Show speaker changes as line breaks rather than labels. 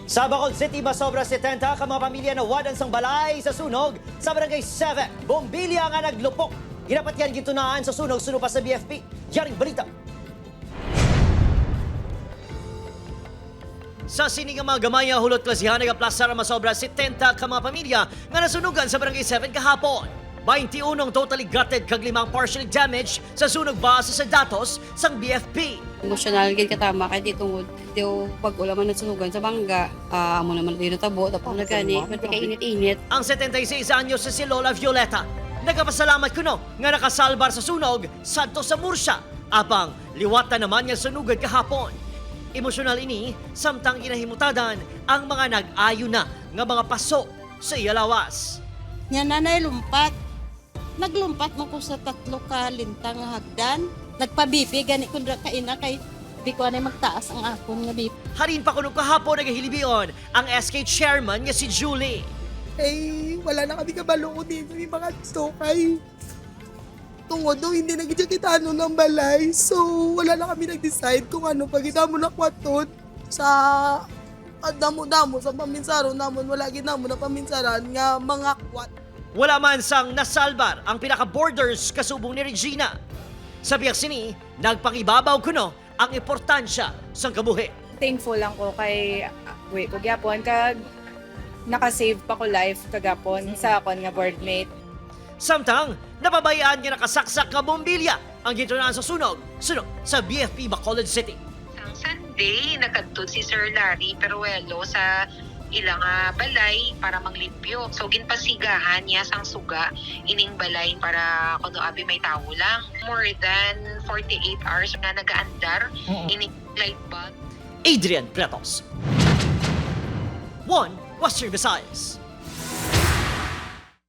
Sa Bacolod City, masobra 70 ka mga pamilya na wadan sang balay sa sunog sa Barangay 7. Bombilya nga naglupok. Ginapat yan gitunaan sa sunog pa sa BFP. Yaring balita. Sa sining mga gamay nga hulot klasihan nagaplasar ang masobra 70 ka mga pamilya nga nasunugan sa Barangay 7 kahapon. 21 totally gutted kag 5 partially damaged sa sunog base sa datos sang BFP.
Emosyonal gid katama kay ditungod diw pag ulaman at sunugan sa bangga amo naman dito tabo tapos nagani pati kay init-init.
Ang 76 anyos si Lola Violeta nagapasalamat kuno nga nakasalbar sa sunog sadto sa Murcia apang liwata naman nga sunugan kahapon. Emosyonal ini samtang ginahimutadan ang mga nag-ayo na nga mga paso sa iyalawas.
Nya nanay lumpat. Naglumpat mo ko sa 3 ka lintang nga hagdan. Nagpabibi gani kun ra kaina kay di ko anay magtaas ang akon nga bibi.
Harin pa kuno kahapon nagahilibion ang SK chairman nga si Julie.
Eh, wala na kami kabalo dito yung mga stokay. Tungod daw hindi nagkita ano ng balay. So, wala na kami nag-decide kung ano pagkita mo na kwatot sa damo-damo sa paminsaron namon. Wala ginamo na paminsaran nga mga kwat.
Wala man sang nasalbar ang pinaka-borders kasubong ni Regina. Sa biyak sini, nagpangibabaw kuno ang importansya sa kabuhi.
Thankful lang ko kay ko gyapon kag nakasave pa ko life kagapon sa akon nga boardmate.
Samtang, napabayaan nga nakasaksak ka bombilya ang gitunaan sa sunog sa BFP Bacolod City.
Ang Sunday, nakadtod si Sir Larry Peruelo sa ilang balay para manglimpyo. So, ginpasigahan niya sang suga ining balay para kuno abi may tawo lang. More than 48 hours na nagaandar ining light bulb.
Adrian Pretos. 1 Western Visayas.